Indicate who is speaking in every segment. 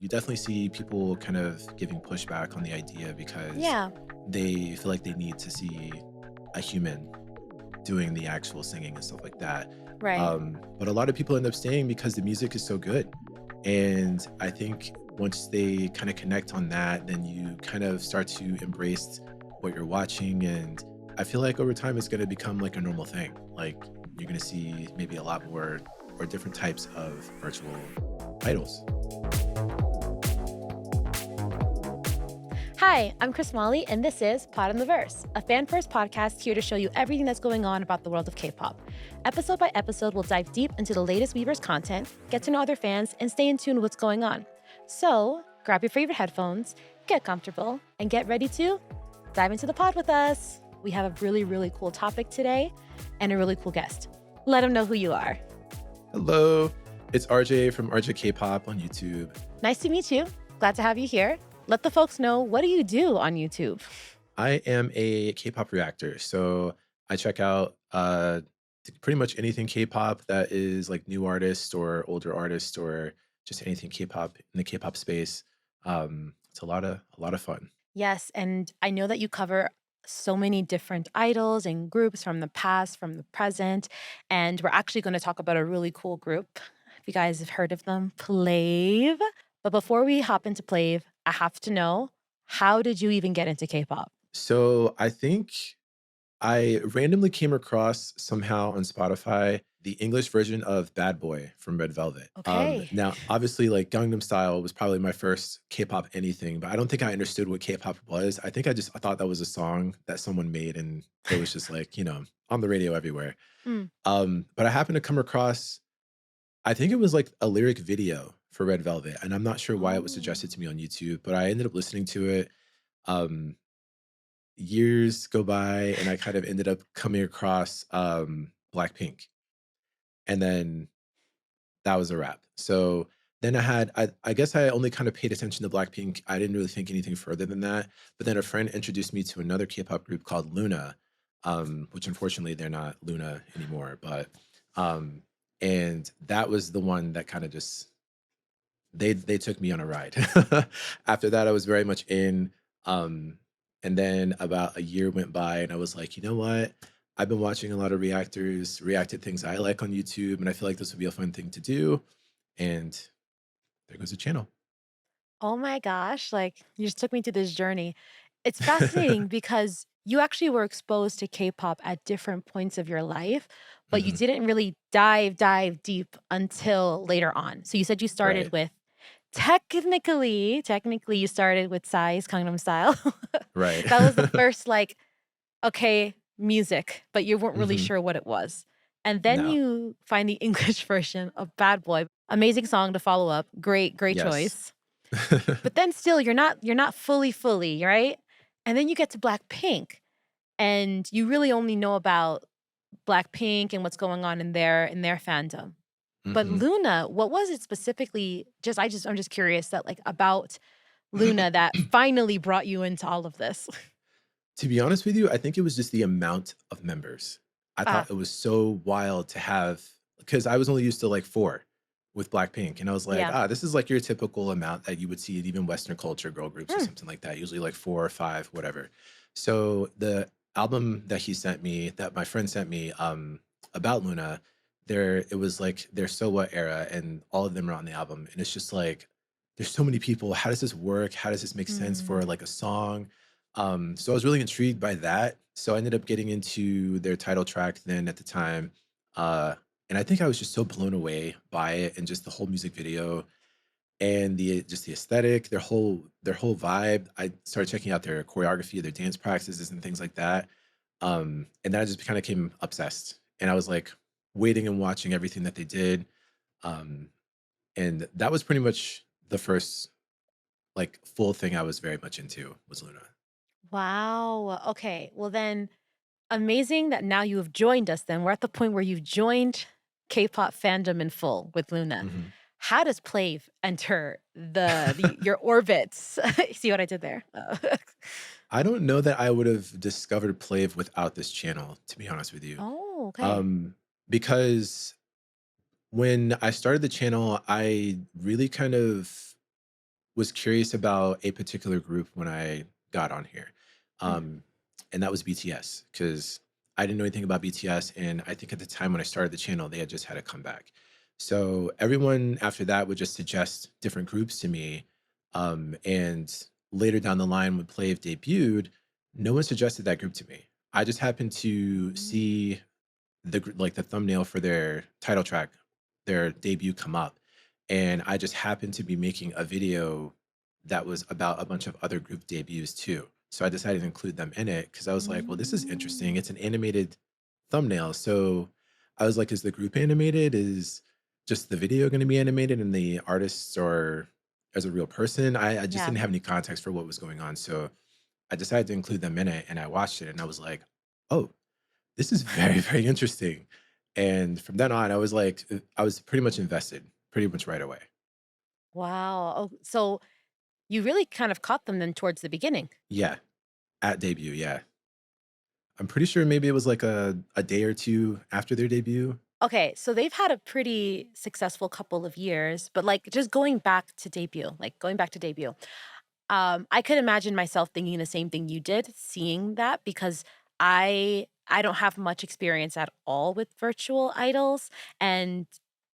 Speaker 1: you definitely see people kind of giving pushback on the idea because
Speaker 2: Yeah,
Speaker 1: they feel like they need to see a human doing the actual singing and stuff like that.
Speaker 2: right.
Speaker 1: But a lot of people end up staying because the music is so good. And I think once they kind of connect on that, then you kind of start to embrace what you're watching. And I feel like over time, it's going to become like a normal thing. Like you're going to see maybe a lot more or different types of virtual idols.
Speaker 2: Hi, I'm Chris Molly, and this is Pod in the Verse, a fan first podcast here to show you everything that's going on about the world of K pop. Episode by episode, we'll dive deep into the latest Weverse content, get to know other fans, and stay in tune with what's going on. So, grab your favorite headphones, get comfortable, and get ready to dive into the pod with us. We have a really, really cool topic today and a really cool guest. Let them know who you are.
Speaker 1: Hello, it's RJ from RJKPOP on YouTube.
Speaker 2: Nice to meet you. Glad to have you here. Let the folks know, what do you do on YouTube?
Speaker 1: I am a K-pop reactor, so I check out pretty much anything K-pop that is like new artists or older artists or just anything K-pop in the K-pop space. It's a lot of fun.
Speaker 2: Yes, and I know that you cover so many different idols and groups from the past, from the present, and we're actually going to talk about a really cool group. If you guys have heard of them, PLAVE. But before we hop into PLAVE, I have to know, how did you even get into K-pop?
Speaker 1: So I think I randomly came across somehow on Spotify the English version of Bad Boy from Red Velvet.
Speaker 2: Okay.
Speaker 1: Now, obviously, like Gangnam Style was probably my first K-pop anything, but I don't think I understood what K-pop was. I thought that was a song that someone made, and it was just like on the radio everywhere.
Speaker 2: Mm.
Speaker 1: But I happened to come across, I think it was like a lyric video for Red Velvet, and I'm not sure why it was
Speaker 2: Oh.
Speaker 1: suggested to me on YouTube, but I ended up listening to it. Um, Years go by and I kind of ended up coming across Blackpink, and then that was a wrap. So then I guess I only kind of paid attention to Blackpink. I didn't really think anything further than that. But then a friend introduced me to another K-pop group called Luna, which unfortunately they're not Luna anymore. But um, and that was the one that kind of just they took me on a ride. After that, I was very much in. And then about a year went by, and I was like, you know what? I've been watching a lot of reactors, reacted things I like on YouTube, and I feel like this would be a fun thing to do. And there goes the channel.
Speaker 2: Oh my gosh, like you just took me to this journey. It's fascinating because you actually were exposed to K-pop at different points of your life, but you
Speaker 1: Mhm.
Speaker 2: didn't really dive deep until later on. So you said you started
Speaker 1: Right,
Speaker 2: with technically you started with Psy's Gangnam Style.
Speaker 1: right.
Speaker 2: That was the first like, okay, music, but you weren't really
Speaker 1: Mhm.
Speaker 2: sure what it was. And then
Speaker 1: No.
Speaker 2: you find the English version of Bad Boy. Amazing song to follow up. Great
Speaker 1: Yes.
Speaker 2: choice. But then still you're not fully, right? And then you get to Blackpink, and you really only know about Blackpink and what's going on in their fandom. But
Speaker 1: Mhm.
Speaker 2: Luna, what was it specifically I'm just curious that like about Luna that finally brought you into all of this?
Speaker 1: To be honest with you, I think it was just the amount of members. I
Speaker 2: Ah,
Speaker 1: thought it was so wild to have, because I was only used to like 4 with Blackpink, and I was like,
Speaker 2: yeah.
Speaker 1: this is like your typical amount that you would see in even Western culture girl groups or
Speaker 2: Mm,
Speaker 1: something like that, usually like 4 or 5, whatever. So the album that he sent me, that my friend sent me, about Luna, it was like their So What era, and all of them are on the album, and it's just like, there's so many people. How does this work? How does this make sense for
Speaker 2: mm.
Speaker 1: like a song? So I was really intrigued by that. So I ended up getting into their title track then at the time. Uh, and I think I was just so blown away by it and just the whole music video and the aesthetic, their whole vibe. I started checking out their choreography, their dance practices and things like that. And then I just kind of became obsessed. And I was like waiting and watching everything that they did. Um, and that was pretty much the first like full thing I was very much into was Luna.
Speaker 2: Wow. Okay. Well then, amazing that now you have joined us then. We're at the point where you've joined K-pop fandom in full with Luna.
Speaker 1: Mhm.
Speaker 2: How does Plave enter the your orbits? See what I did there? Oh.
Speaker 1: I don't know that I would have discovered Plave without this channel, to be honest with you.
Speaker 2: Oh, okay.
Speaker 1: Um, because when I started the channel, I really kind of was curious about a particular group when I got on here.
Speaker 2: Mhm.
Speaker 1: Um, and that was BTS because I didn't know anything about BTS. And I think at the time when I started the channel, they had just had a comeback. So everyone after that would just suggest different groups to me. And later down the line, when PLAVE debuted, no one suggested that group to me. I just happened to
Speaker 2: Mm.
Speaker 1: see like the thumbnail for their title track, their debut come up, and I just happened to be making a video that was about a bunch of other group debuts too. So I decided to include them in it because I was like, well, this is interesting.
Speaker 2: Mm.
Speaker 1: It's an animated thumbnail. So I was like, is the group animated? Is just the video going to be animated and the artists or as a real person? I just
Speaker 2: Yeah.
Speaker 1: didn't have any context for what was going on. So I decided to include them in it and I watched it and I was like, oh, this is very, very interesting. And from then on, I was like, I was pretty much invested pretty much right away.
Speaker 2: Wow. Oh, so you really kind of caught them then towards the beginning.
Speaker 1: Yeah, at debut, yeah. I'm pretty sure maybe it was like a day or two after their debut.
Speaker 2: Okay, so they've had a pretty successful couple of years, but like just going back to debut, I could imagine myself thinking the same thing you did, seeing that because I don't have much experience at all with virtual idols, and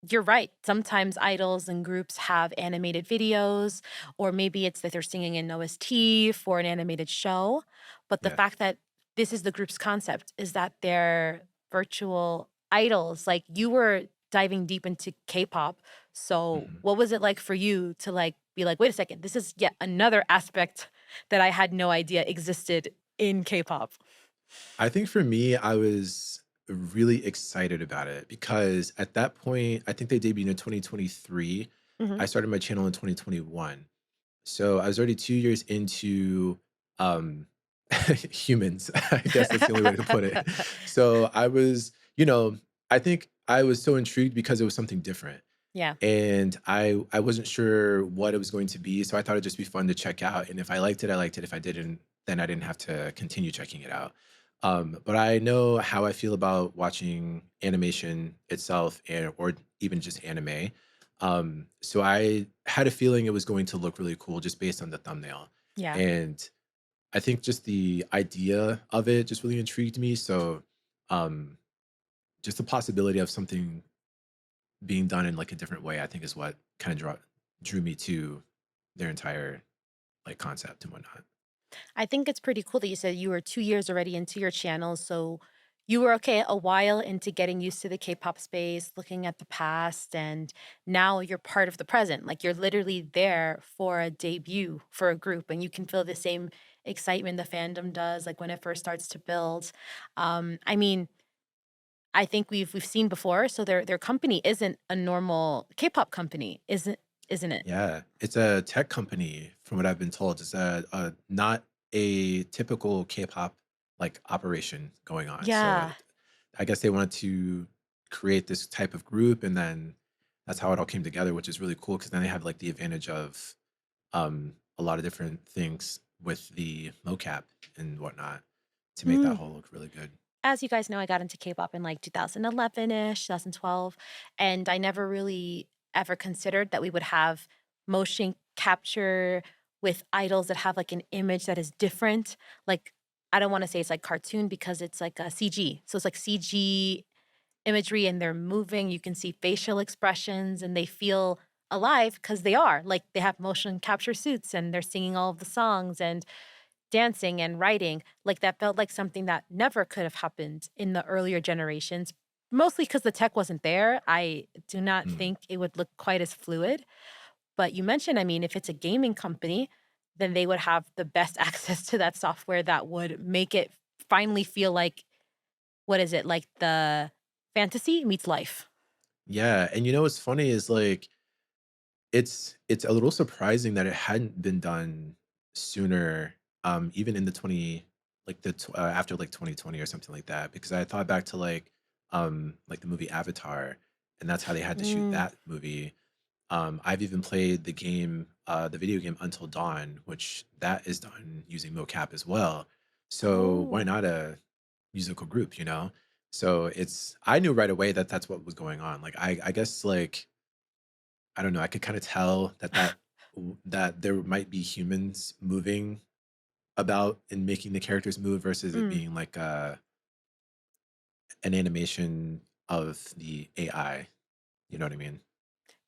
Speaker 2: you're right. Sometimes idols and groups have animated videos, or maybe it's that they're singing an OST for an animated show. But the
Speaker 1: Yeah.
Speaker 2: fact that this is the group's concept is that they're virtual idols. Like you were diving deep into K-pop. So
Speaker 1: Mhm.
Speaker 2: what was it like for you to like be like, wait a second, this is yet another aspect that I had no idea existed in K-pop?
Speaker 1: I think for me, I was really excited about it because at that point, I think they debuted in 2023.
Speaker 2: Mhm.
Speaker 1: I started my channel in 2021. So I was already 2 years into, um, humans, I guess that's the only way to put it. So I was, I think I was so intrigued because it was something different,
Speaker 2: Yeah.
Speaker 1: and I wasn't sure what it was going to be, so I thought it'd just be fun to check out, and if I liked it, I liked it. If I didn't, then I didn't have to continue checking it out. But I know how I feel about watching animation itself and or even just anime. So I had a feeling it was going to look really cool just based on the thumbnail.
Speaker 2: Yeah.
Speaker 1: And I think just the idea of it just really intrigued me. So um just the possibility of something being done in like a different way, I think is what kind of drew me to their entire like concept and whatnot.
Speaker 2: I think it's pretty cool that you said you were 2 years already into your channel, so you were, okay, a while into getting used to the K-pop space, looking at the past, and now you're part of the present. Like, you're literally there for a debut for a group, and you can feel the same excitement the fandom does, like, when it first starts to build. I mean, I think we've seen before, so their company isn't a normal K-pop company, isn't it?
Speaker 1: Yeah, it's a tech company from what I've been told. It's a not a typical K-pop like operation going on. So
Speaker 2: Yeah.
Speaker 1: I guess they wanted to create this type of group and then that's how it all came together, which is really cool because then they have like the advantage of a lot of different things with the mocap and whatnot to make that
Speaker 2: Mm.
Speaker 1: whole look really good.
Speaker 2: As you guys know, I got into K-pop in like 2011-ish, 2012, and I never really ever considered that we would have motion capture with idols that have like an image that is different. Like, I don't want to say it's like cartoon because it's like a CG. So it's like CG imagery and they're moving. You can see facial expressions and they feel alive because they are. Like they have motion capture suits and they're singing all of the songs and dancing and writing, like, that felt like something that never could have happened in the earlier generations, mostly because the tech wasn't there. I do not
Speaker 1: Mm.
Speaker 2: think it would look quite as fluid. But you mentioned, I mean, if it's a gaming company, then they would have the best access to that software that would make it finally feel like what is it? Like the fantasy meets life.
Speaker 1: Yeah, and what's funny is like it's a little surprising that it hadn't been done sooner, even in the 20 like after like 2020 or something like that, because I thought back to like the movie Avatar, and that's how they had to shoot
Speaker 2: Mm.
Speaker 1: that movie. I've even played the video game Until Dawn, which that is done using mocap as well. So why
Speaker 2: Oh.
Speaker 1: not a musical group, you know? So I knew right away that that's what was going on. Like I guess like I don't know, I could kind of tell that that there might be humans moving about and making the characters move versus it
Speaker 2: Mm.
Speaker 1: being like an animation of the AI. You know what I mean?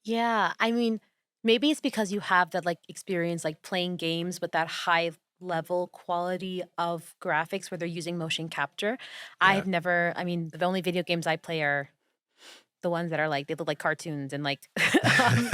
Speaker 2: Yeah, I mean, maybe it's because you have that, like, experience, like, playing games with that high level quality of graphics where they're using motion capture.
Speaker 1: Yeah.
Speaker 2: I've never I mean, the only video games I play are the ones that are, like, they look like cartoons and, like,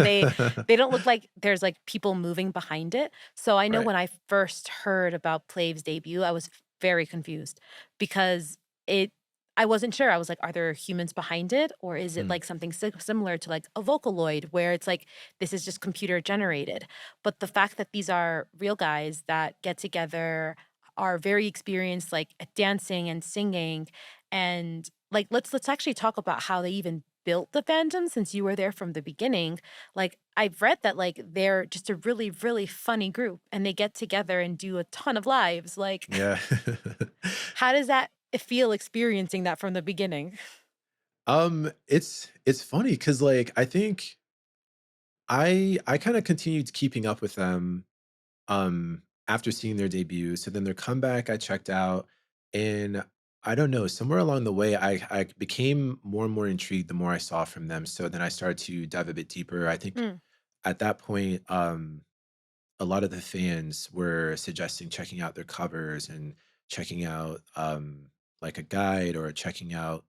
Speaker 2: they don't look like there's, like, people moving behind it. So I know
Speaker 1: Right.
Speaker 2: when I first heard about Plav's debut, I was very confused because it I wasn't sure. I was like, "Are there humans behind it, or is it,
Speaker 1: Mm,
Speaker 2: like, something similar to, like, a Vocaloid where it's like, this is just computer generated?" But the fact that these are real guys that get together, are very experienced, like, at dancing and singing, and, like, let's actually talk about how they even built the fandom since you were there from the beginning. Like, I've read that, like, they're just a really, really funny group and they get together and do a ton of lives. Like,
Speaker 1: yeah.
Speaker 2: how does that feel experiencing that from the beginning?
Speaker 1: It's funny because like I think I kind of continued keeping up with them after seeing their debut. So then their comeback I checked out, and I don't know, somewhere along the way I became more and more intrigued the more I saw from them. So then I started to dive a bit deeper. I think
Speaker 2: Mm,
Speaker 1: at that point, a lot of the fans were suggesting checking out their covers and checking out like a guide or checking out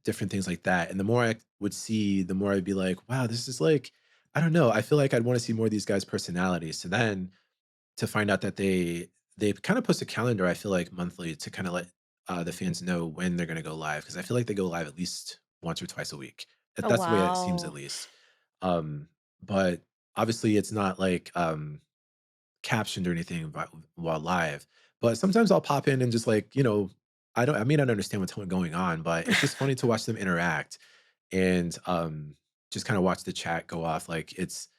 Speaker 1: different things like that. And the more I would see, the more I'd be like, wow, this is like, I don't know. I feel like I'd want to see more of these guys' personalities. So then to find out that they kind of post a calendar, I feel like monthly to kind of let the fans know when they're going to go live because I feel like they go live at least once or twice a week.
Speaker 2: oh,
Speaker 1: That's the way it seems at
Speaker 2: wow.
Speaker 1: least. But obviously, it's not like captioned or anything while live. But sometimes I'll pop in and just like I may not understand what's going on, but it's just funny to watch them interact and just kind of watch the chat go off. Like it's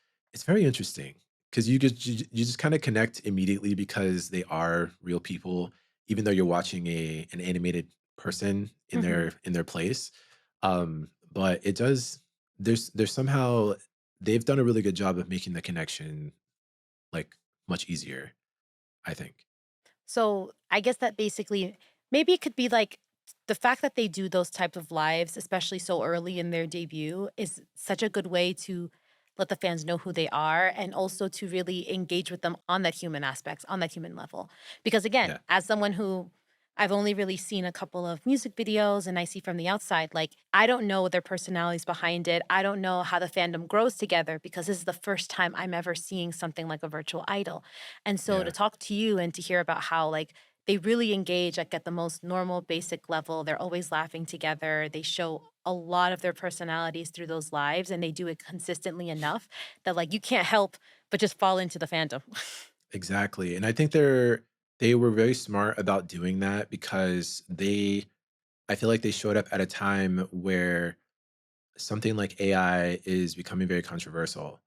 Speaker 1: very interesting because you just kind of connect immediately because they are real people, even though you're watching an animated person
Speaker 2: Mhm.
Speaker 1: in their place. But it does there's somehow they've done a really good job of making the connection like much easier, I think.
Speaker 2: So I guess that basically maybe it could be like the fact that they do those type of lives, especially so early in their debut, is such a good way to let the fans know who they are and also to really engage with them on that human aspect, on that human level. Because again,
Speaker 1: Yeah,
Speaker 2: as someone who I've only really seen a couple of music videos and I see from the outside, like I don't know their personalities behind it. I don't know how the fandom grows together because this is the first time I'm ever seeing something like a virtual idol. And so to
Speaker 1: yeah,
Speaker 2: talk to you and to hear about how like they really engage like at the most normal basic level, they're always laughing together. They show a lot of their personalities through those lives and they do it consistently enough that like you can't help but just fall into the fandom.
Speaker 1: exactly, and I think they were very smart about doing that because I feel like they showed up at a time where something like AI is becoming very controversial,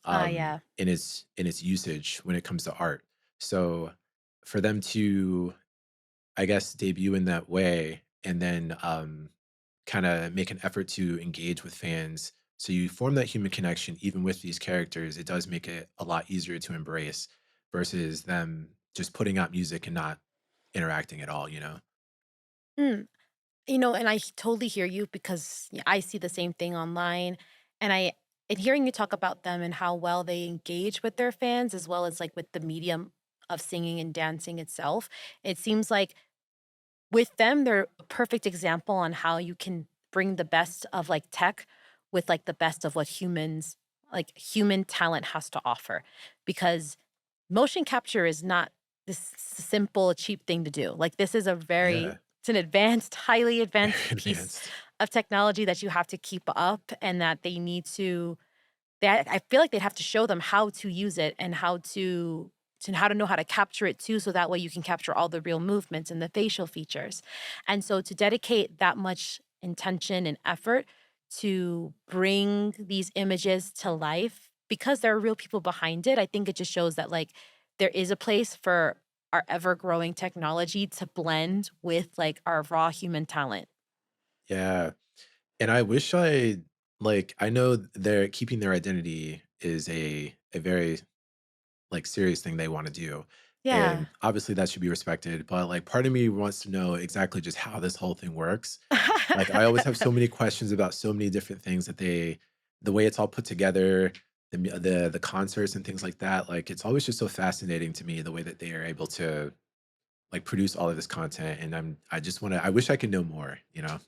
Speaker 2: Ah, yeah.
Speaker 1: in its usage when it comes to art. So, for them to I guess, debut in that way and then kinda make an effort to engage with fans. So you form that human connection even with these characters. It does make it a lot easier to embrace versus them just putting out music and not interacting at all, you know?
Speaker 2: Mm. You know, and I totally hear you because I see the same thing online. And and hearing you talk about them and how well they engage with their fans as well as like with the medium of singing and dancing itself, it seems like with them, they're a perfect example on how you can bring the best of, like, tech with, like, the best of what human talent has to offer, because motion capture is not this simple, cheap thing to do. Like, this is a
Speaker 1: Yeah,
Speaker 2: very it's an advanced, highly advanced
Speaker 1: very
Speaker 2: piece
Speaker 1: advanced.
Speaker 2: of technology that you have to keep up and that they need to that I feel like they'd have to show them how to use it and how to know how to capture it too, so that way you can capture all the real movements and the facial features. And so to dedicate that much intention and effort to bring these images to life because there are real people behind it, I think it just shows that like there is a place for our ever growing technology to blend with like our raw human talent.
Speaker 1: Yeah, and I wish I like, I know they're keeping their identity is a very like serious thing they want to do.
Speaker 2: Yeah.
Speaker 1: And obviously that should be respected. But like part of me wants to know exactly just how this whole thing works. Like I always have so many questions about so many different things that the way it's all put together, the concerts and things like that. Like it's always just so fascinating to me the way that they are able to like produce all of this content. And I just want to I wish I could know more, you know?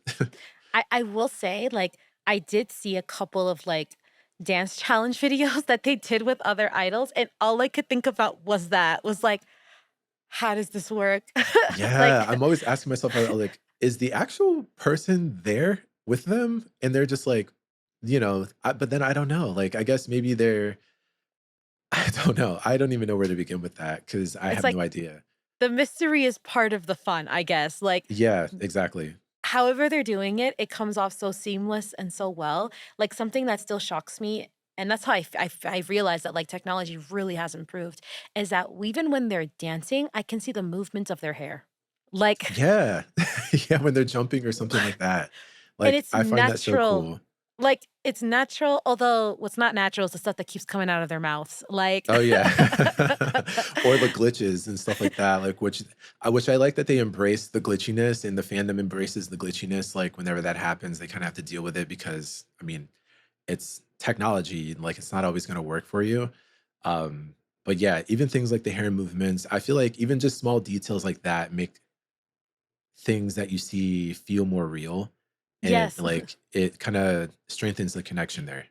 Speaker 2: I will say, like, I did see a couple of, like, dance challenge videos that they did with other idols, and all I could think about was like, "How does this work?"
Speaker 1: Yeah,
Speaker 2: Like
Speaker 1: I'm always asking myself, like, is the actual person there with them? And they're just like, but then I don't know. Like, I guess maybe they're, I don't know. I don't even know where to begin with that because I
Speaker 2: it's
Speaker 1: have
Speaker 2: like
Speaker 1: no idea.
Speaker 2: the mystery is part of the fun, I guess, like,
Speaker 1: Yeah, exactly.
Speaker 2: however they're doing it, it comes off so seamless and so well. Like, something that still shocks me, and that's how I realized that, like, technology really has improved, is that even when they're dancing, I can see the movement of their hair. Like
Speaker 1: Yeah. Yeah, when they're jumping or something like that.
Speaker 2: and
Speaker 1: Like,
Speaker 2: it's
Speaker 1: I find that so
Speaker 2: natural.
Speaker 1: cool.
Speaker 2: Like, it's natural, although what's not natural is the stuff that keeps coming out of their mouths, like
Speaker 1: Oh, yeah. Or the glitches and stuff like that, like, which I like that they embrace the glitchiness and the fandom embraces the glitchiness, like, whenever that happens, they kinda have to deal with it because, I mean, it's technology and, like, it's not always gonna work for you. Um, but yeah, even things like the hair movements, I feel like even just small details like that make things that you see feel more real, and,
Speaker 2: Yes.
Speaker 1: like, it kinda strengthens the connection there.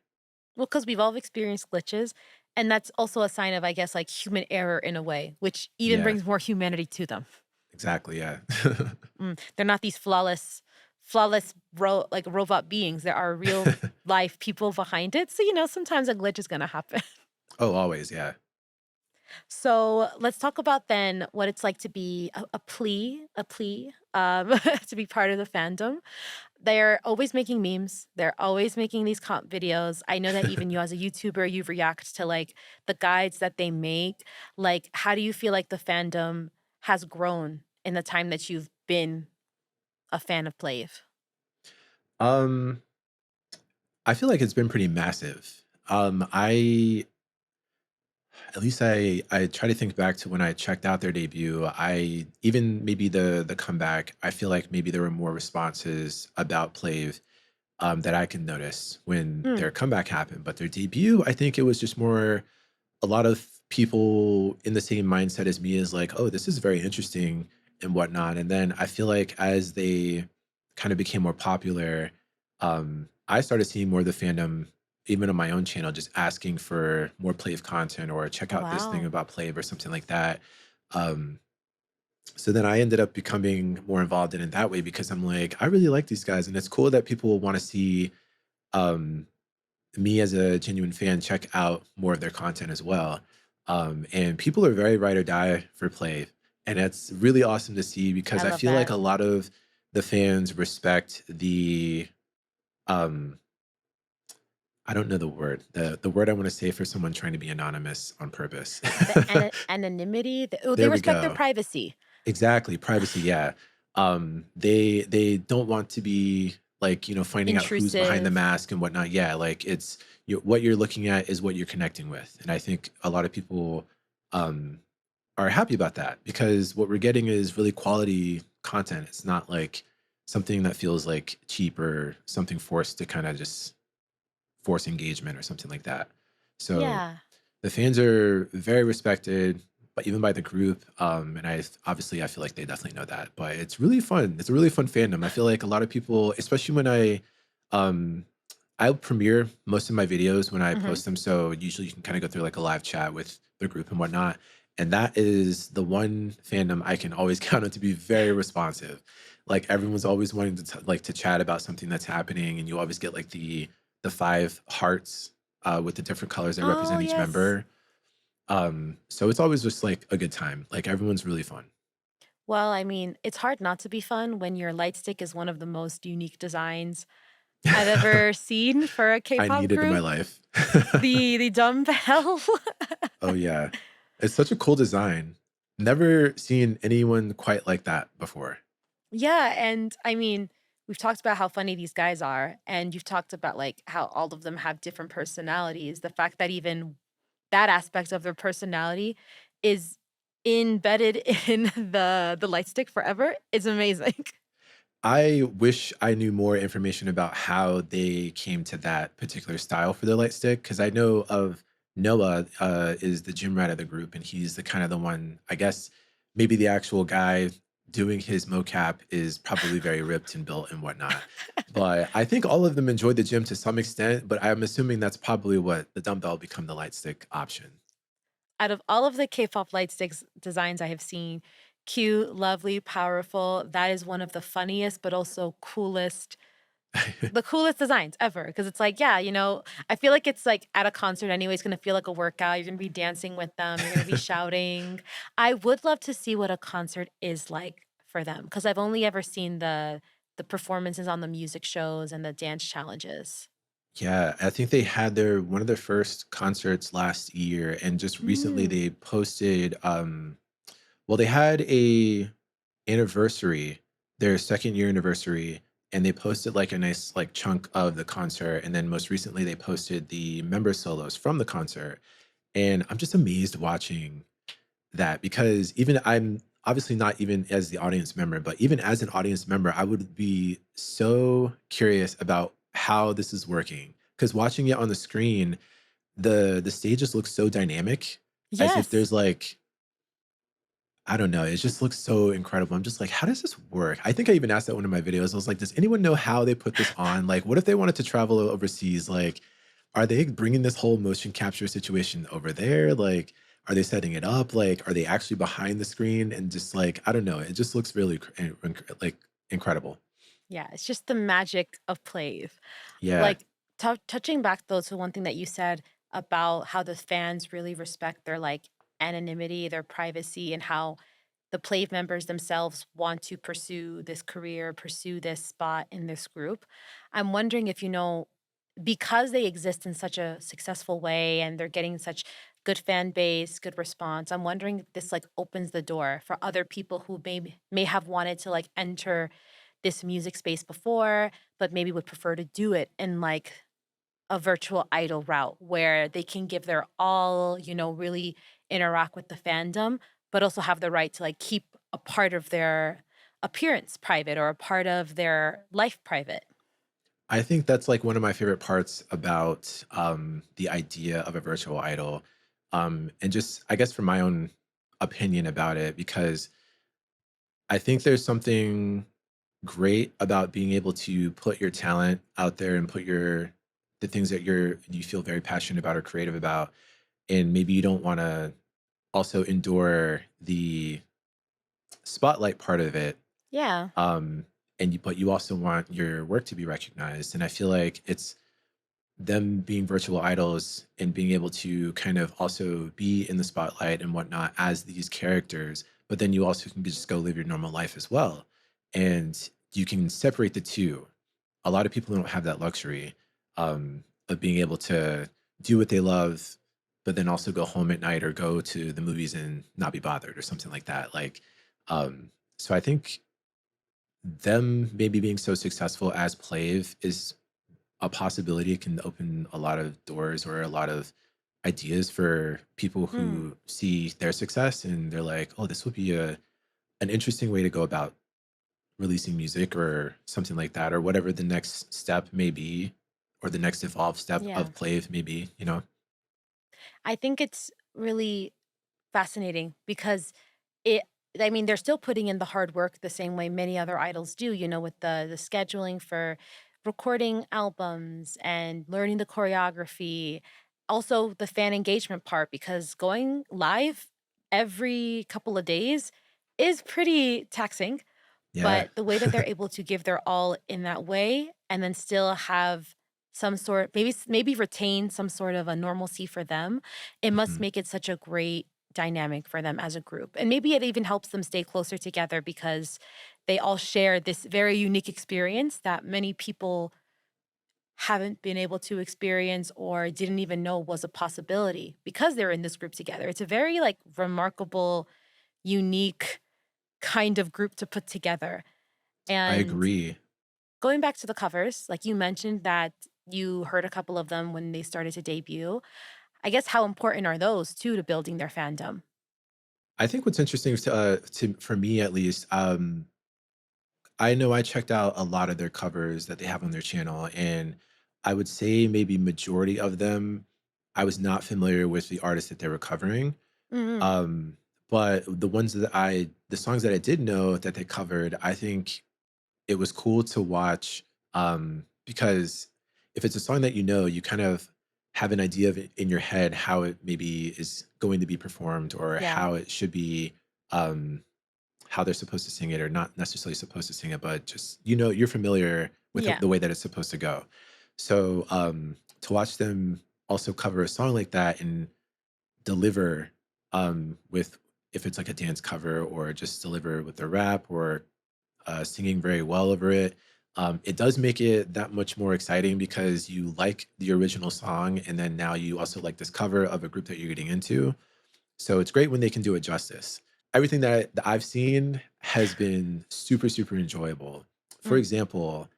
Speaker 2: Well, because 'cause we've all experienced glitches, and that's also a sign of, I guess, like, human error in a way, which even
Speaker 1: Yeah,
Speaker 2: brings more humanity to them.
Speaker 1: exactly, yeah.
Speaker 2: They're not these flawless robot beings. There are real life people behind it, so, sometimes a glitch is gonna happen.
Speaker 1: Oh, always, yeah.
Speaker 2: So let's talk about then what it's like to be to be part of the fandom. They're always making memes. They're always making these comp videos. I know that even you as a YouTuber, you react to like the guides that they make. Like, how do you feel like the fandom has grown in the time that you've been a fan of Plave?
Speaker 1: Um, I feel like it's been pretty massive. I At least I try to think back to when I checked out their debut. I even maybe the comeback, I feel like maybe there were more responses about Plave that I can notice when
Speaker 2: Mm,
Speaker 1: their comeback happened. But their debut, I think it was just more a lot of people in the same mindset as me is like, oh, this is very interesting and whatnot. And then I feel like as they kind of became more popular, I started seeing more of the fandom, even on my own channel, just asking for more Plave content or check
Speaker 2: oh,
Speaker 1: out this thing
Speaker 2: wow.
Speaker 1: about Plave or something like that. Um, so then I ended up becoming more involved in it that way because I'm like, I really like these guys, and it's cool that people want to see um, me as a genuine fan check out more of their content as well. And people are very ride or die for Play. And it's really awesome to see
Speaker 2: I
Speaker 1: because I
Speaker 2: love
Speaker 1: feel like
Speaker 2: that.
Speaker 1: a lot of the fans respect um I don't know the word. The word I want to say for someone trying to be anonymous on purpose.
Speaker 2: The anonymity, they
Speaker 1: There we
Speaker 2: respect their
Speaker 1: go.
Speaker 2: privacy.
Speaker 1: Exactly, privacy, yeah. They don't want to be like, finding out who's behind the
Speaker 2: Intrusive.
Speaker 1: mask and whatnot. Yeah, like it's what you're looking at is what you're connecting with. And I think a lot of people um are happy about that because what we're getting is really quality content. It's not like something that feels like cheap or something forced to kind of just force engagement or something like that. So
Speaker 2: Yeah.
Speaker 1: the fans are very respected, but even by the group, and obviously I feel like they definitely know that. But it's really fun. It's a really fun fandom. I feel like a lot of people, especially when um, I premiere most of my videos when I
Speaker 2: Mhm.
Speaker 1: post them. So usually you can kind of go through like a live chat with the group and whatnot. And that is the one fandom I can always count on to be very responsive. Like everyone's always wanting to like to chat about something that's happening, and you always get like the five hearts with the different colors that
Speaker 2: Oh,
Speaker 1: represent each
Speaker 2: yes.
Speaker 1: member. So it's always just like a good time. Like everyone's really fun.
Speaker 2: Well, I mean, it's hard not to be fun when your lightstick is one of the most unique designs I've ever seen for a
Speaker 1: I
Speaker 2: K-pop
Speaker 1: need it in my
Speaker 2: group.
Speaker 1: life.
Speaker 2: The dumbbell.
Speaker 1: Oh yeah. It's such a cool design. Never seen anyone quite like that before.
Speaker 2: Yeah, and I mean, we've talked about how funny these guys are, and you've talked about, like, how all of them have different personalities. The fact that even that aspect of their personality is embedded in the light stick forever is amazing.
Speaker 1: I wish I knew more information about how they came to that particular style for their light stick, because I know of Noah, is the gym rat of the group, and he's the kind of the one, I guess, maybe the actual guy doing his mocap is probably very ripped and built and whatnot. But I think all of them enjoy the gym to some extent, but I'm assuming that's probably what the dumbbell become the light stick option.
Speaker 2: Out of all of the K-pop light sticks designs I have seen, cute, lovely, powerful, that is one of the funniest but also coolest designs ever. Because it's like, yeah, I feel like it's like at a concert anyway, it's gonna feel like a workout. You're gonna be dancing with them, you're gonna be shouting. I would love to see what a concert is like for them because I've only ever seen the performances on the music shows and the dance challenges.
Speaker 1: Yeah, I think they had their one of their first concerts last year, and just recently
Speaker 2: Mm.
Speaker 1: they posted, well, they had a anniversary, their second year anniversary, and they posted like a nice like chunk of the concert, and then most recently they posted the member solos from the concert, and I'm just amazed watching that, because even I'm obviously not even as the audience member, but even as an audience member, I would be so curious about how this is working. Because watching it on the screen, the stages look so dynamic, as if
Speaker 2: Yes.
Speaker 1: there's like, I don't know, it just looks so incredible. I'm just like, how does this work? I think I even asked that one of my videos. I was like, does anyone know how they put this on? Like, what if they wanted to travel overseas? Like, are they bringing this whole motion capture situation over there? Like, are they setting it up? Like, are they actually behind the screen? And just like, I don't know. It just looks really like incredible.
Speaker 2: Yeah, it's just the magic of PLAVE.
Speaker 1: Yeah.
Speaker 2: Like, touching back though to one thing that you said about how the fans really respect their, like, anonymity, their privacy, and how the PLAVE members themselves want to pursue this career, pursue this spot in this group. I'm wondering if because they exist in such a successful way and they're getting such good fan base, good response, I'm wondering if this, like, opens the door for other people who may have wanted to, like, enter this music space before, but maybe would prefer to do it in like a virtual idol route where they can give their all, really interact with the fandom, but also have the right to like keep a part of their appearance private or a part of their life private.
Speaker 1: I think that's like one of my favorite parts about the idea of a virtual idol. And just, I guess, from my own opinion about it, because I think there's something great about being able to put your talent out there and put the things that you feel very passionate about or creative about, and maybe you don't want to also endure the spotlight part of it,
Speaker 2: Yeah.
Speaker 1: um but you also want your work to be recognized, and I feel like it's them being virtual idols and being able to kind of also be in the spotlight and whatnot as these characters, but then you also can just go live your normal life as well. And you can separate the two. A lot of people don't have that luxury, of being able to do what they love, but then also go home at night or go to the movies and not be bothered or something like that. Like, so I think them maybe being so successful as Plave is a possibility. It can open a lot of doors or a lot of ideas for people
Speaker 2: Hmm.
Speaker 1: who see their success and they're like, oh, this would be an interesting way to go about releasing music or something like that, or whatever the next step may be, or the next evolved step
Speaker 2: Yeah.
Speaker 1: of Plave may be, you know?
Speaker 2: I think it's really fascinating because it I mean, they're still putting in the hard work the same way many other idols do, with the scheduling for recording albums and learning the choreography. Also the fan engagement part because going live every couple of days is pretty taxing,
Speaker 1: Yeah.
Speaker 2: but the way that they're able to give their all in that way and then still have some sort maybe retain some sort of a normalcy for them, it must
Speaker 1: Mhm.
Speaker 2: make it such a great dynamic for them as a group. And maybe it even helps them stay closer together because they all share this very unique experience that many people haven't been able to experience or didn't even know was a possibility because they're in this group together. It's a very like remarkable, unique kind of group to put together.
Speaker 1: I
Speaker 2: And
Speaker 1: agree.
Speaker 2: going back to the covers, like you mentioned that you heard a couple of them when they started to debut. I guess how important are those too to building their fandom?
Speaker 1: I think what's interesting to for me at least, I know I checked out a lot of their covers that they have on their channel, and I would say maybe majority of them, I was not familiar with the artists that they were covering.
Speaker 2: Mhm.
Speaker 1: Um, but the songs that I did know that they covered, I think it was cool to watch, because if it's a song that you know, you kind of have an idea of it in your head how it maybe is going to be performed or
Speaker 2: Yeah.
Speaker 1: how it should be, um, how they're supposed to sing it or not necessarily supposed to sing it, but just you're familiar with
Speaker 2: Yeah.
Speaker 1: the way that it's supposed to go. So to watch them also cover a song like that and deliver with if it's like a dance cover or just deliver with a rap or singing very well over it. It does make it that much more exciting because you like the original song and then now you also like this cover of a group that you're getting into. So it's great when they can do it justice. Everything that I've seen has been super, super enjoyable. For
Speaker 2: Mm.
Speaker 1: example,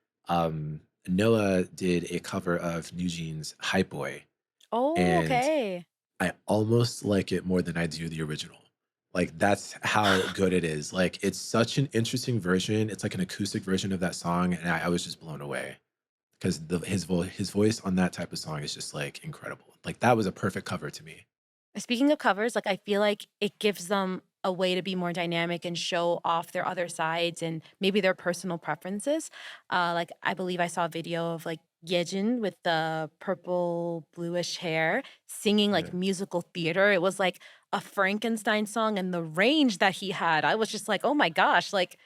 Speaker 1: Noah did a cover of New Jeans Hype Boy,
Speaker 2: Oh,
Speaker 1: and
Speaker 2: okay.
Speaker 1: I almost like it more than I do the original. Like, that's how good it is. Like, it's such an interesting version. It's like an acoustic version of that song, and I was just blown away because his voice on that type of song is just, like, incredible. Like, that was a perfect cover to me.
Speaker 2: Speaking of covers, like I feel like it gives them a way to be more dynamic and show off their other sides and maybe their personal preferences. Like I believe I saw a video of like Yejin with the purple bluish hair singing like
Speaker 1: Yeah.
Speaker 2: musical theater. It was like a Frankenstein song and the range that he had. I was just like, "Oh my gosh, like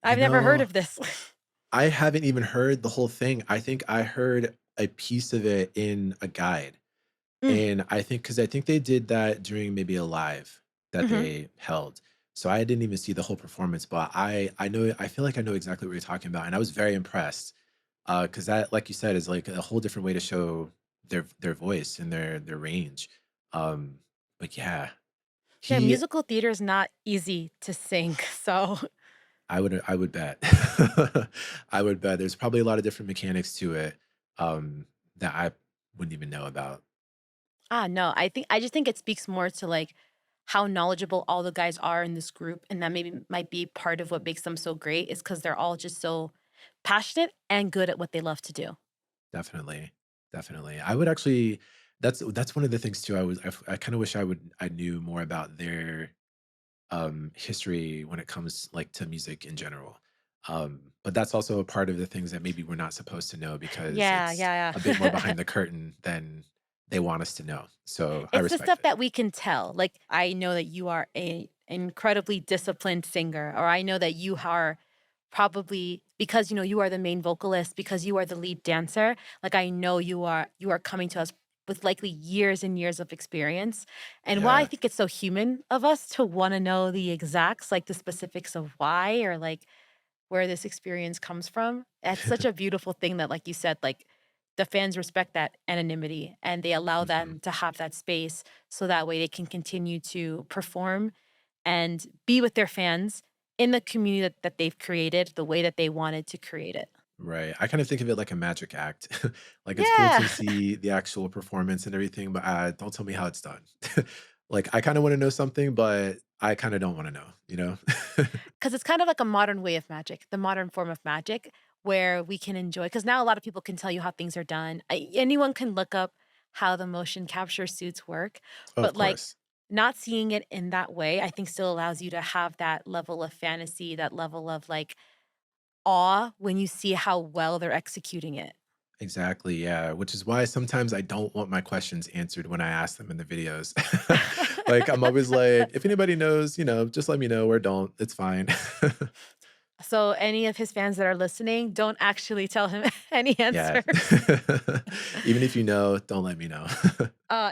Speaker 1: You
Speaker 2: I've never heard
Speaker 1: know,
Speaker 2: of this."
Speaker 1: I haven't even heard the whole thing. I think I heard a piece of it in a guide.
Speaker 2: Mm,
Speaker 1: And I think they did that during maybe a live that
Speaker 2: mhm.
Speaker 1: they held. So I didn't even see the whole performance, but I know I feel like I know exactly what you're talking about, and I was very impressed, because that, like you said, is like a whole different way to show their voice and their range. Um, but yeah,
Speaker 2: Yeah,
Speaker 1: he
Speaker 2: musical theater is not easy to sing. So
Speaker 1: I would bet. I would bet there's probably a lot of different mechanics to it, that I wouldn't even know about.
Speaker 2: No, I just think it speaks more to, like, how knowledgeable all the guys are in this group, and that maybe might be part of what makes them so great is because 'cause they're all just so passionate and good at what they love to do.
Speaker 1: Definitely, definitely. I would actually that's one of the things too. I kind of wish I knew more about their history when it comes like to music in general. But that's also a part of the things that maybe we're not supposed to know because
Speaker 2: Yeah,
Speaker 1: it's
Speaker 2: yeah,
Speaker 1: a bit more
Speaker 2: yeah.
Speaker 1: behind the curtain than they want us to know. So I
Speaker 2: It's the
Speaker 1: respect
Speaker 2: stuff
Speaker 1: it.
Speaker 2: that we can tell. Like, I know that you are a incredibly disciplined singer, or I know that you are probably because, you are the main vocalist, because you are the lead dancer, like, I know you are coming to us with likely years and years of experience. And while I
Speaker 1: Yeah.
Speaker 2: think it's so human of us to wanna know the exacts, like, the specifics of why or, like, where this experience comes from. It's such a beautiful thing that, like you said, like the fans respect that anonymity and they allow
Speaker 1: Mhm.
Speaker 2: them to have that space so that way they can continue to perform and be with their fans in the community that they've created the way that they wanted to create it.
Speaker 1: Right. I kind of think of it like a magic act. Like it's cool
Speaker 2: Yeah.
Speaker 1: to see the actual performance and everything, but don't tell me how it's done. Like I kind of want to know something, but I kind of don't want to know, you know?
Speaker 2: Because it's kind of like a modern way of magic, the modern form of magic where we can enjoy. Because now a lot of people can tell you how things are done. Anyone can look up how the motion capture suits work,
Speaker 1: Of
Speaker 2: but like
Speaker 1: course.
Speaker 2: not seeing it in that way, I think still allows you to have that level of fantasy, that level of like awe when you see how well they're executing it.
Speaker 1: Exactly. Yeah. Which is why sometimes I don't want my questions answered when I ask them in the videos. Like I'm always like, if anybody knows, just let me know or don't. It's fine.
Speaker 2: So, any of his fans that are listening, don't actually tell him any
Speaker 1: Yeah.
Speaker 2: answers.
Speaker 1: Even if you know, don't let me know.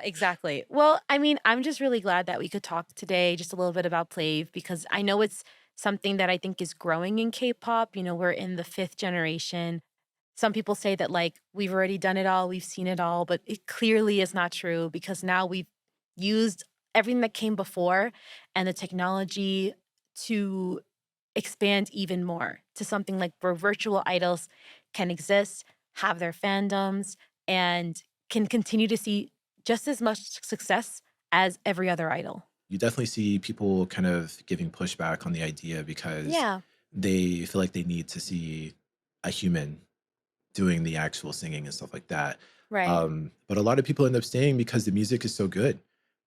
Speaker 2: Exactly. Well, I mean, I'm just really glad that we could talk today just a little bit about Plave because I know it's something that I think is growing in K-pop. We're in the fifth generation. Some people say that like we've already done it all, we've seen it all, but it clearly is not true because now we've used everything that came before and the technology to expand even more to something like where virtual idols can exist, have their fandoms, and can continue to see just as much success as every other idol.
Speaker 1: You definitely see people kind of giving pushback on the idea because
Speaker 2: Yeah,
Speaker 1: they feel like they need to see a human doing the actual singing and stuff like that.
Speaker 2: right.
Speaker 1: But a lot of people end up staying because the music is so good.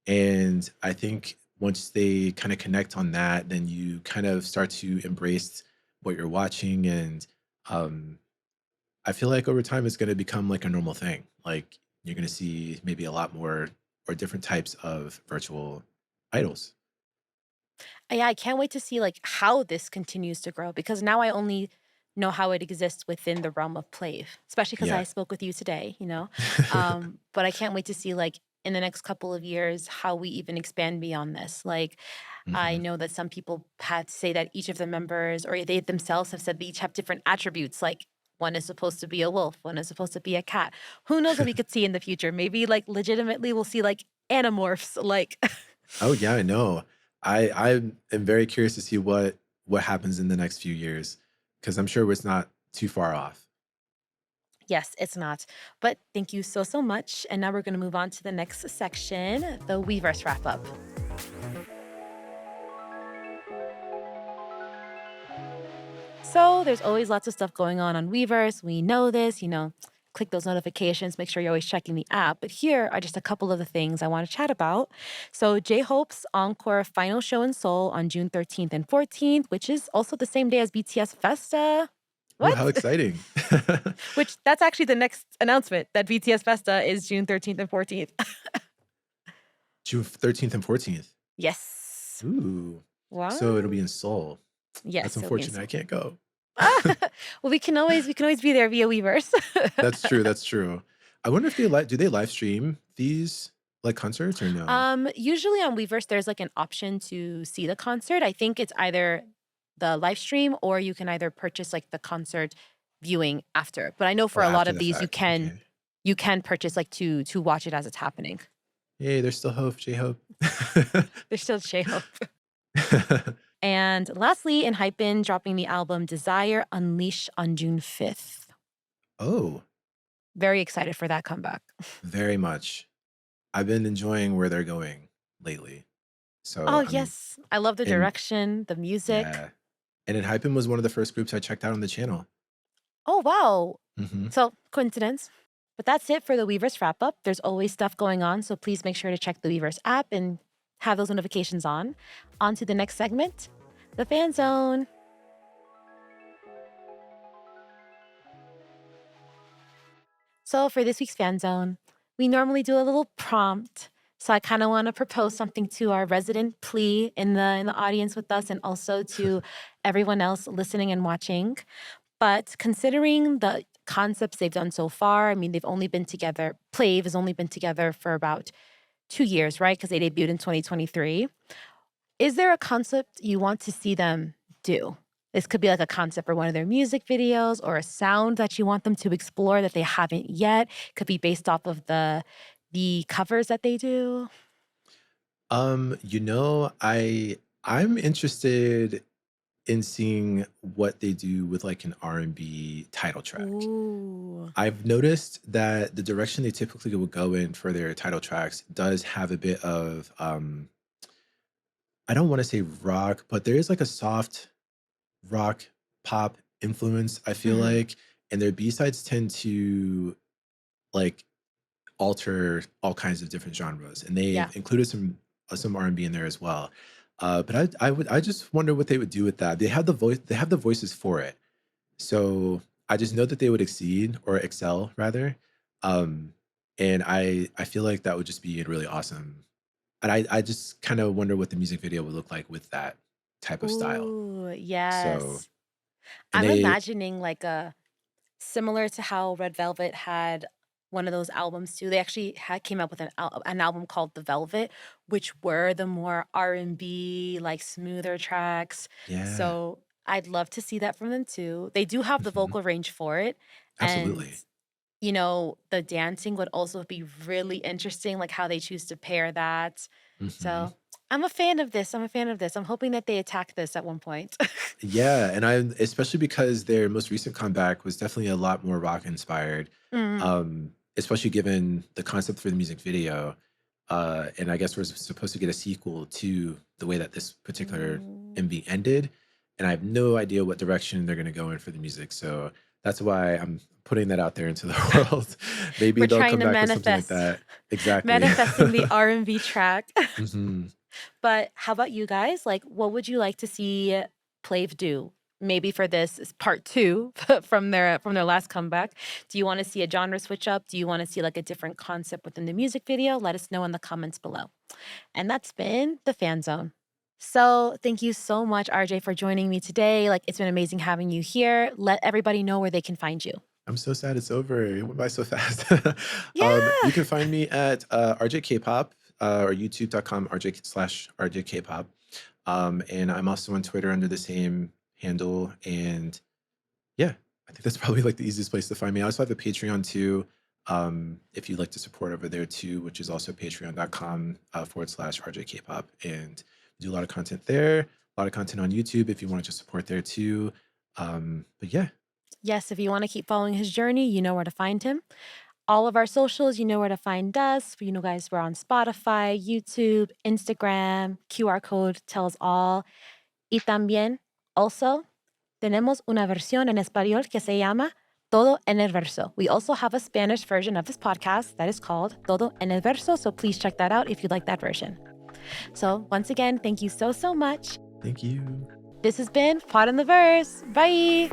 Speaker 1: And I think once they kind of connect on that, then you kind of start to embrace what you're watching. And um, I feel like over time it's going to become like a normal thing. Like you're going to see maybe a lot more or different types of virtual idols.
Speaker 2: Yeah, I can't wait to see like how this continues to grow because now I only know how it exists within the realm of PLAVE, especially because I
Speaker 1: Yeah.
Speaker 2: spoke with you today, you know. But I can't wait to see like in the next couple of years how we even expand beyond this. Like I
Speaker 1: Hmm.
Speaker 2: know that some people had to say that each of the members or they themselves have said they each have different attributes. Like one is supposed to be a wolf, one is supposed to be a cat. Who knows what we could see in the future? Maybe like legitimately we'll see like animorphs, like
Speaker 1: Oh yeah, I know. I am very curious to see what happens in the next few years because I'm sure it's not too far off.
Speaker 2: yes, it's not. But thank you so, so much. And now we're going to move on to the next section, the Weverse wrap up. So there's always lots of stuff going on Weverse. We know this, you know, click those notifications, make sure you're always checking the app. But here are just a couple of the things I want to chat about. So J Hope's encore final show in Seoul on June 13th and 14th, which is also the same day as BTS Festa.
Speaker 1: Oh, how
Speaker 2: What?
Speaker 1: exciting.
Speaker 2: Which that's actually the next announcement that BTS Festa is June 13th and 14th.
Speaker 1: June 13th and 14th.
Speaker 2: Yes.
Speaker 1: Ooh. So it'll
Speaker 2: Wow.
Speaker 1: be in Seoul. That's
Speaker 2: Yes, it'll be in
Speaker 1: unfortunate. I
Speaker 2: Seoul.
Speaker 1: can't go.
Speaker 2: Well, we can always be there via Weverse.
Speaker 1: That's true. That's true. I wonder if do they live stream these like concerts or no?
Speaker 2: Usually on Weverse, there's like an option to see the concert. I think it's either the live stream or you can either purchase like the concert viewing after. But I know for
Speaker 1: Oh,
Speaker 2: a lot
Speaker 1: after
Speaker 2: of
Speaker 1: the
Speaker 2: these
Speaker 1: fact. Okay.
Speaker 2: you can purchase like to watch it as it's happening.
Speaker 1: Yay, there's still hope, J-Hope.
Speaker 2: There's still J-Hope. And lastly, in Hypin dropping the album Desire Unleash on June 5th.
Speaker 1: Oh,
Speaker 2: Very excited for that comeback.
Speaker 1: very much. I've been enjoying where they're going lately.
Speaker 2: Oh,
Speaker 1: So I'm
Speaker 2: yes. I love the
Speaker 1: in
Speaker 2: direction, the music.
Speaker 1: yeah. And Hyphen was one of the first groups I checked out on the channel.
Speaker 2: Oh, wow.
Speaker 1: Mhm.
Speaker 2: So, coincidence. But that's it for the Weverse wrap up. There's always stuff going on, so please make sure to check the Weverse app and have those notifications on. On to the next segment, the fan zone. So, for this week's fan zone, we normally do a little prompt. So, I kind of want to propose something to our resident plea in the audience with us and also to everyone else listening and watching. But considering the concepts they've done so far, I mean, they've only been together, PLAVE has only been together for about 2 years, right? Because they debuted in 2023. Is there a concept you want to see them do? This could be like a concept for one of their music videos or a sound that you want them to explore that they haven't yet. Could be based off of the covers that they do.
Speaker 1: I'm interested in seeing what they do with like an R&B title track.
Speaker 2: Ooh.
Speaker 1: I've noticed that the direction they typically would go in for their title tracks does have a bit of I don't want to say rock, but there is like a soft rock pop influence, I feel
Speaker 2: Hmm.
Speaker 1: like, and their B-sides tend to like alter all kinds of different genres, and
Speaker 2: Yeah.
Speaker 1: they've included some R&B in there as well. But I just wonder what they would do with that. They have the voices for it. So I just know that they would exceed or excel rather. Um, and I feel like that would just be really awesome. And I just kind of wonder what the music video would look like with that type of style.
Speaker 2: Ooh,
Speaker 1: So
Speaker 2: yes.
Speaker 1: and
Speaker 2: I'm
Speaker 1: they
Speaker 2: imagining like a similar to how Red Velvet had one of those albums too. They actually came up with an album called The Velvet, which were the more R&B, like smoother tracks.
Speaker 1: yeah.
Speaker 2: So I'd love to see that from them too. They do have the
Speaker 1: Mhm.
Speaker 2: vocal range for it, and
Speaker 1: Absolutely.
Speaker 2: the dancing would also be really interesting, like how they choose to pair that.
Speaker 1: Mhm.
Speaker 2: So I'm a fan of this. I'm a fan of this. I'm hoping that they attack this at one point.
Speaker 1: Yeah, and I especially because their most recent comeback was definitely a lot more rock inspired.
Speaker 2: Mhm.
Speaker 1: Um, especially given the concept for the music video. And I guess we're supposed to get a sequel to the way that this particular
Speaker 2: Mm.
Speaker 1: MV ended. And I have no idea what direction they're going to go in for the music. So that's why I'm putting that out there into the world. Maybe
Speaker 2: We're
Speaker 1: they'll
Speaker 2: trying
Speaker 1: come
Speaker 2: to
Speaker 1: back with something like
Speaker 2: manifest
Speaker 1: that. Exactly.
Speaker 2: manifesting the R&B track.
Speaker 1: hmm
Speaker 2: But how about you guys? Like, what would you like to see PLAVE do? Maybe for this is part two from their last comeback. Do you want to see a genre switch up? Do you want to see like a different concept within the music video? Let us know in the comments below. And that's been the Fan Zone. So thank you so much, RJ, for joining me today. Like, it's been amazing having you here. Let everybody know where they can find you.
Speaker 1: I'm so sad it's over. It went by so fast. You
Speaker 2: Yeah.
Speaker 1: can find me at RJKPOP or youtube.com RJ/RJKPOP. And I'm also on Twitter under the same handle. And yeah, I think that's probably like the easiest place to find me. I also have a Patreon too. If you'd like to support over there too, which is also patreon.com /RJKPop. And we do a lot of content there, a lot of content on YouTube if you want to just support there too. But yeah,
Speaker 2: Yes, if you want to keep following his journey, you know where to find him. All of our socials, you know where to find us. You know, guys, we're on Spotify, YouTube, Instagram, QR code tells all. Y también, also, tenemos una versión en español que se llama Todo en el Verso. We also have a Spanish version of this podcast that is called Todo en el Verso, so please check that out if you'd like that version. So once again, thank you so much.
Speaker 1: thank you.
Speaker 2: This has been Pod in the Verse. Bye.